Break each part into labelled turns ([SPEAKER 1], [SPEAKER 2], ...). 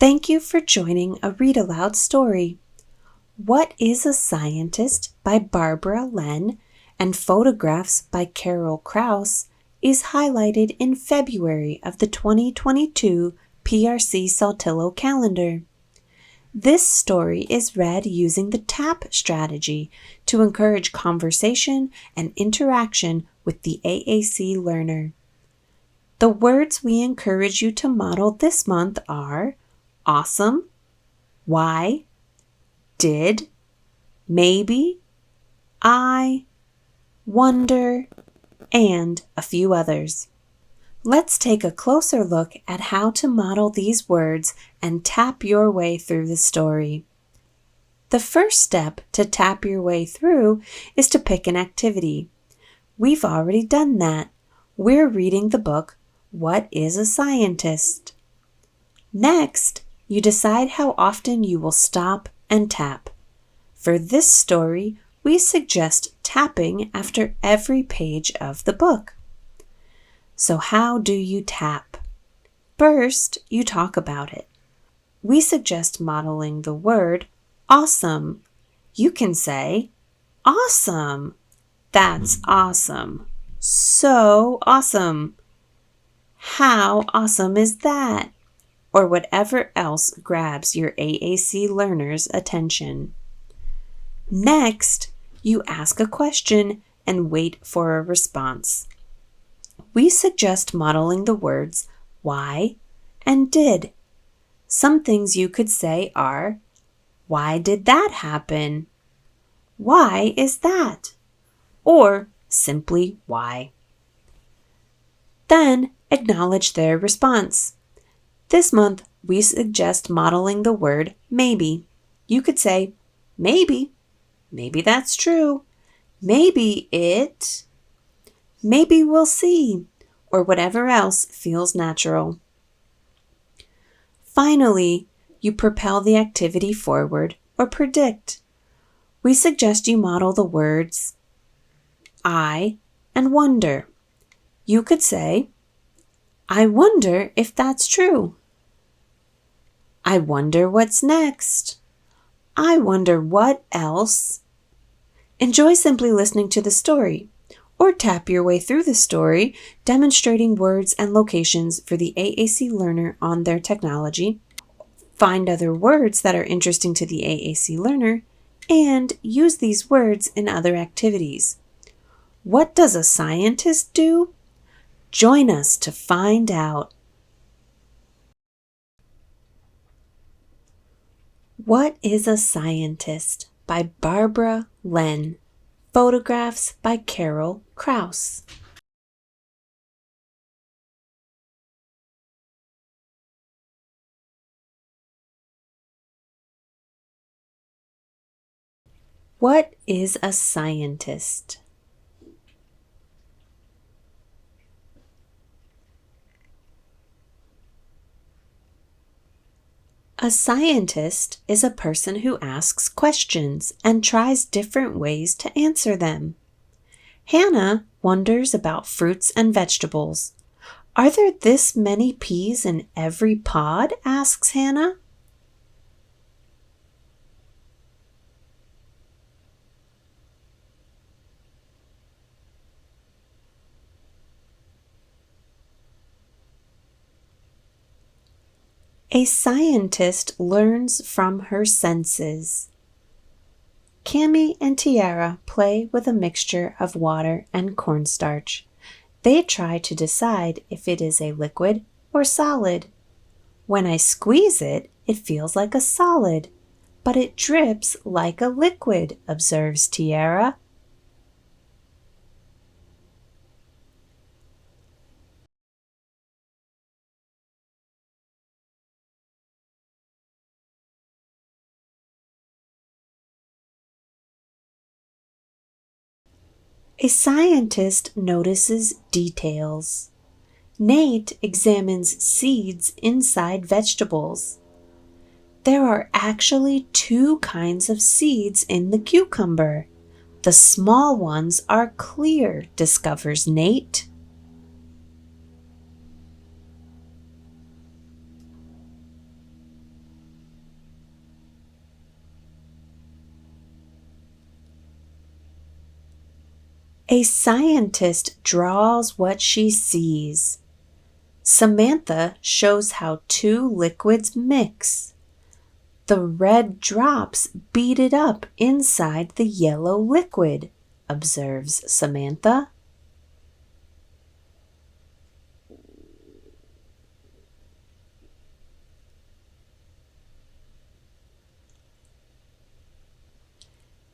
[SPEAKER 1] Thank you for joining a read-aloud story. What is a Scientist by Barbara Lehn and photographs by Carol Kraus is highlighted in February of the 2022 PRC-Saltillo calendar. This story is read using the TAAP strategy to encourage conversation and interaction with the AAC learner. The words we encourage you to model this month are awesome, why, did, maybe, I, wonder, and a few others. Let's take a closer look at how to model these words and tap your way through the story. The first step to tap your way through is to pick an activity. We've already done that. We're reading the book, What is a Scientist? Next, you decide how often you will stop and tap. For this story, we suggest tapping after every page of the book. So how do you tap? First, you talk about it. We suggest modeling the word awesome. You can say, awesome. That's awesome. So awesome. How awesome is that? Or whatever else grabs your AAC learner's attention. Next, you ask a question and wait for a response. We suggest modeling the words why and did. Some things you could say are, why did that happen? Why is that? Or simply why. Then acknowledge their response. This month, we suggest modeling the word maybe. You could say, maybe that's true, maybe we'll see, or whatever else feels natural. Finally, you propel the activity forward or predict. We suggest you model the words I and wonder. You could say, I wonder if that's true. I wonder what's next. I wonder what else. Enjoy simply listening to the story, or tap your way through the story, demonstrating words and locations for the AAC learner on their technology. Find other words that are interesting to the AAC learner, and use these words in other activities. What does a scientist do? Join us to find out. What is a Scientist by Barbara Lehn. Photographs by Carol Kraus. What is a scientist? A scientist is a person who asks questions and tries different ways to answer them. Hannah wonders about fruits and vegetables. Are there this many peas in every pod? Asks Hannah. A scientist learns from her senses. Cammy and Tiara play with a mixture of water and cornstarch. They try to decide if it is a liquid or solid. When I squeeze it, it feels like a solid, but it drips like a liquid, observes Tiara. A scientist notices details. Nate examines seeds inside vegetables. There are actually two kinds of seeds in the cucumber. The small ones are clear, discovers Nate. A scientist draws what she sees. Samantha shows how two liquids mix. The red drops beat it up inside the yellow liquid, observes Samantha.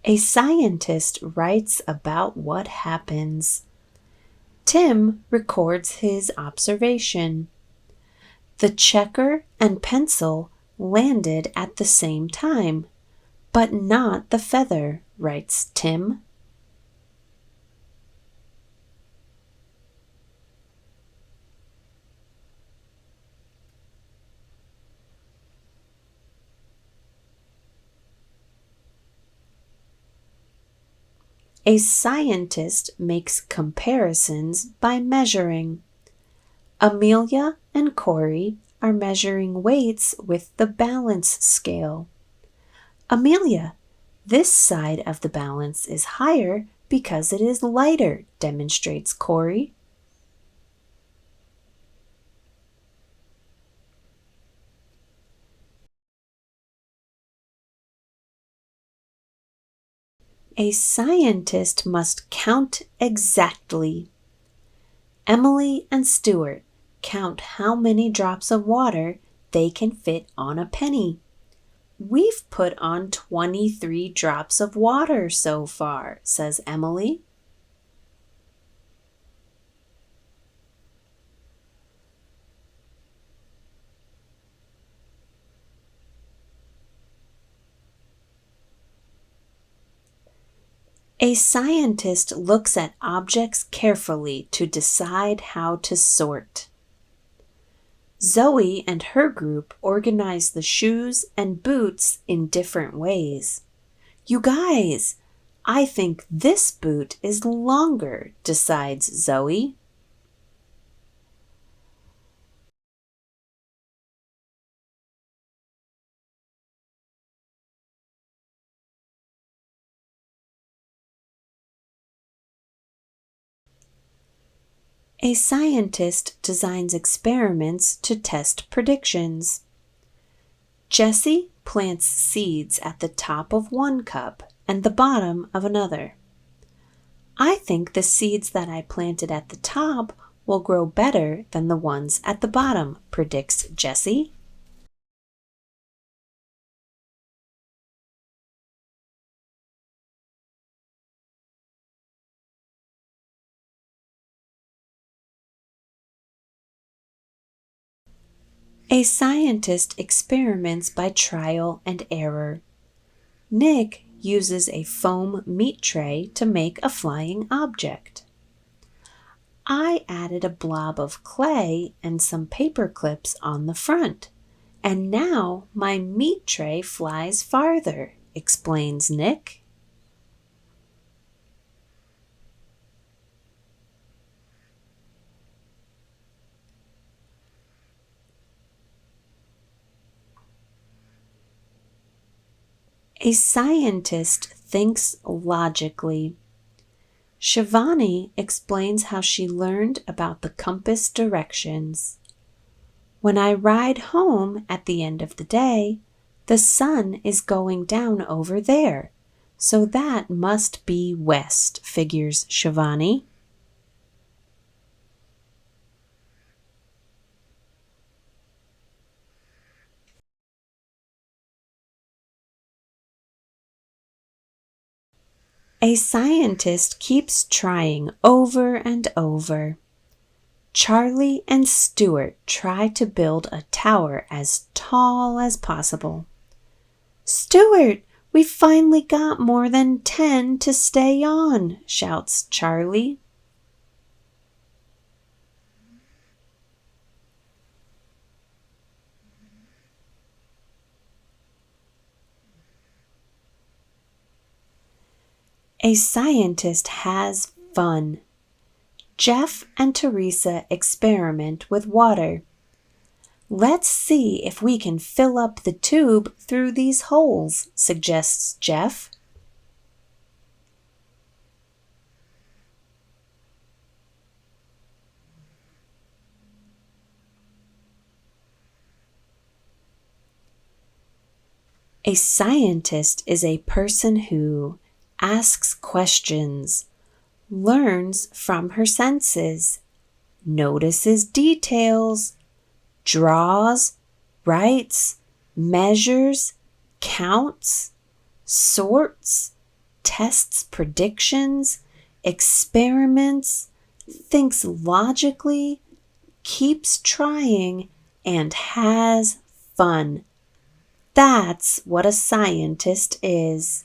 [SPEAKER 1] A scientist writes about what happens. Tim records his observation. The checker and pencil landed at the same time, but not the feather, writes Tim. A scientist makes comparisons by measuring. Amelia and Corey are measuring weights with the balance scale. Amelia, this side of the balance is higher because it is lighter, demonstrates Corey. A scientist must count exactly. Emily and Stuart count how many drops of water they can fit on a penny. We've put on 23 drops of water so far, says Emily. A scientist looks at objects carefully to decide how to sort. Zoe and her group organize the shoes and boots in different ways. You guys, I think this boot is longer, decides Zoe. A scientist designs experiments to test predictions. Jessie plants seeds at the top of one cup and the bottom of another. I think the seeds that I planted at the top will grow better than the ones at the bottom, predicts Jessie. A scientist experiments by trial and error. Nick uses a foam meat tray to make a flying object. I added a blob of clay and some paper clips on the front, and now my meat tray flies farther, explains Nick. A scientist thinks logically. Shivani explains how she learned about the compass directions. When I ride home at the end of the day, the sun is going down over there, so that must be west, figures Shivani. A scientist keeps trying over and over. Charlie and Stuart try to build a tower as tall as possible. Stuart, we finally got more than 10 to stay on, shouts Charlie. A scientist has fun. Jeff and Teresa experiment with water. Let's see if we can fill up the tube through these holes, suggests Jeff. A scientist is a person who asks questions, learns from her senses, notices details, draws, writes, measures, counts, sorts, tests predictions, experiments, thinks logically, keeps trying, and has fun. That's what a scientist is.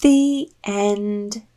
[SPEAKER 1] The end.